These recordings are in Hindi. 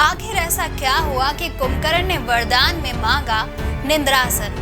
आखिर ऐसा क्या हुआ कि कुंभकर्ण ने वरदान में मांगा निंद्रासन।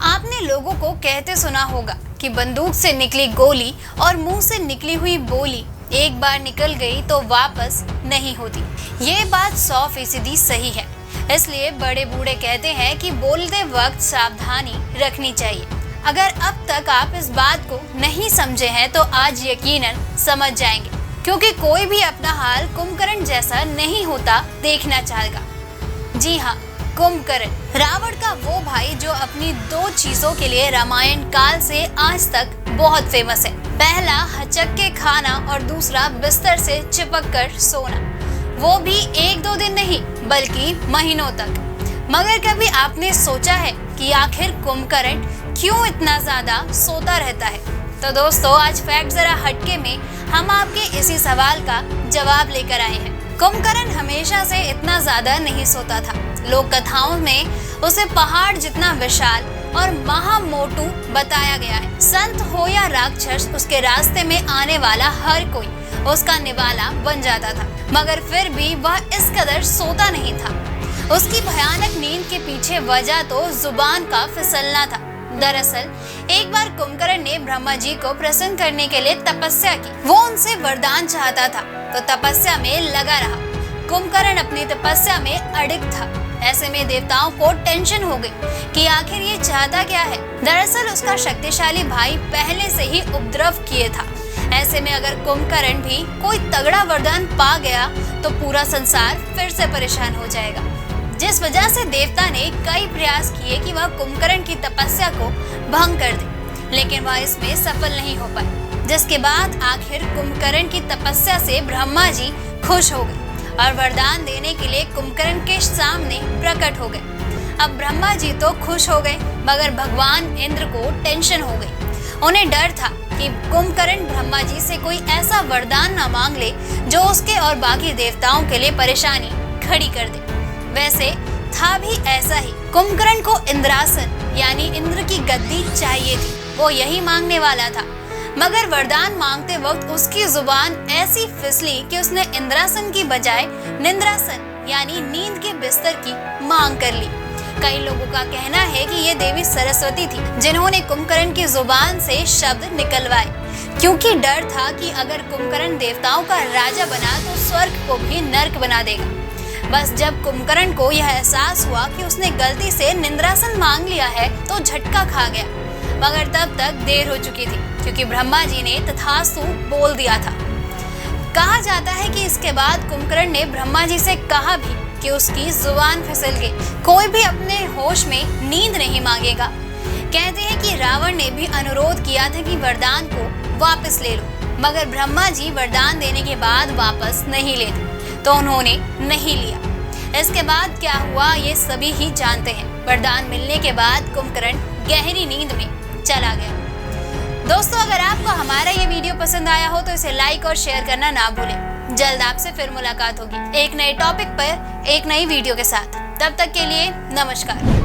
आपने लोगों को कहते सुना होगा कि बंदूक से निकली गोली और मुंह से निकली हुई बोली एक बार निकल गई तो वापस नहीं होती। ये बात 100% सही है। इसलिए बड़े बूढ़े कहते हैं कि बोलते वक्त सावधानी रखनी चाहिए। अगर अब तक आप इस बात को नहीं समझे हैं तो आज यकीनन समझ जाएंगे, क्योंकि कोई भी अपना हाल कुंभकर्ण जैसा नहीं होता देखना चाहेगा। जी हाँ, कुंभकर्ण रावण का वो भाई जो अपनी 2 चीजों के लिए रामायण काल से आज तक बहुत फेमस है। पहला हचक के खाना और दूसरा बिस्तर से चिपक कर सोना, वो भी 1-2 दिन नहीं बल्कि महीनों तक। मगर कभी आपने सोचा है कि आखिर कुंभकर्ण क्यों इतना ज्यादा सोता रहता है? तो दोस्तों, आज फैक्ट जरा हटके में हम आपके इसी सवाल का जवाब लेकर आए हैं। कुंभकर्ण हमेशा से इतना ज्यादा नहीं सोता था। लोक कथाओं में उसे पहाड़ जितना विशाल और महामोटू बताया गया है। संत हो या राक्षस, उसके रास्ते में आने वाला हर कोई उसका निवाला बन जाता था। मगर फिर भी वह इस कदर सोता नहीं था। उसकी भयानक नींद के पीछे वजह तो जुबान का फिसलना था। दरअसल एक बार कुंभकर्ण ने ब्रह्मा जी को प्रसन्न करने के लिए तपस्या की। वो उनसे वरदान चाहता था तो तपस्या में लगा रहा। कुंभकर्ण अपनी तपस्या में अडिग था। ऐसे में देवताओं को टेंशन हो गई कि आखिर ये चाहता क्या है। दरअसल उसका शक्तिशाली भाई पहले से ही उपद्रव किए था। ऐसे में अगर कुंभकर्ण भी कोई तगड़ा वरदान पा गया तो पूरा संसार फिर से परेशान हो जाएगा। जिस वजह से देवता ने कई प्रयास किए कि वह कुंभकर्ण की तपस्या को भंग कर दे, लेकिन वह इसमें सफल नहीं हो पाए। जिसके बाद आखिर कुंभकर्ण की तपस्या से ब्रह्मा जी खुश हो गए और वरदान देने के लिए कुंभकर्ण के सामने प्रकट हो गए। अब ब्रह्मा जी तो खुश हो गए, मगर भगवान इंद्र को टेंशन हो गई। उन्हें डर था कि कुंभकर्ण ब्रह्मा जी से कोई ऐसा वरदान न मांग ले जो उसके और बाकी देवताओं के लिए परेशानी खड़ी कर दे। वैसे था भी ऐसा ही। कुंभकर्ण को इंद्रासन यानी इंद्र की गद्दी चाहिए थी। वो यही मांगने वाला था, मगर वरदान मांगते वक्त उसकी जुबान ऐसी फिसली कि उसने इंद्रासन की बजाय निंद्रासन यानी नींद के बिस्तर की मांग कर ली। कई लोगों का कहना है कि ये देवी सरस्वती थी जिन्होंने कुंभकर्ण की जुबान से शब्द निकलवाए, क्योंकि डर था कि अगर कुंभकर्ण देवताओं का राजा बना तो स्वर्ग को भी नर्क बना देगा। बस जब कुंभकर्ण को यह एहसास हुआ कि उसने गलती से निंद्रासन मांग लिया है तो झटका खा गया, मगर तब तक देर हो चुकी थी, क्योंकि ब्रह्मा जी ने तथास्तु बोल दिया था। कहा जाता है कि इसके बाद कुंभकर्ण ने ब्रह्मा जी से कहा भी कि उसकी जुबान फिसल गई। कोई भी अपने होश में नींद नहीं मांगेगा। कहते हैं कि रावण ने भी अनुरोध किया था कि वरदान को वापस ले लो, मगर ब्रह्मा जी वरदान देने के बाद वापस नहीं लेते, तो उन्होंने नहीं लिया। इसके बाद क्या हुआ ये सभी ही जानते हैं। वरदान मिलने के बाद कुंभकर्ण गहरी नींद में चला गया। दोस्तों, अगर आपको हमारा ये वीडियो पसंद आया हो तो इसे लाइक और शेयर करना ना भूलें। जल्द आपसे फिर मुलाकात होगी एक नए टॉपिक पर एक नई वीडियो के साथ। तब तक के लिए नमस्कार।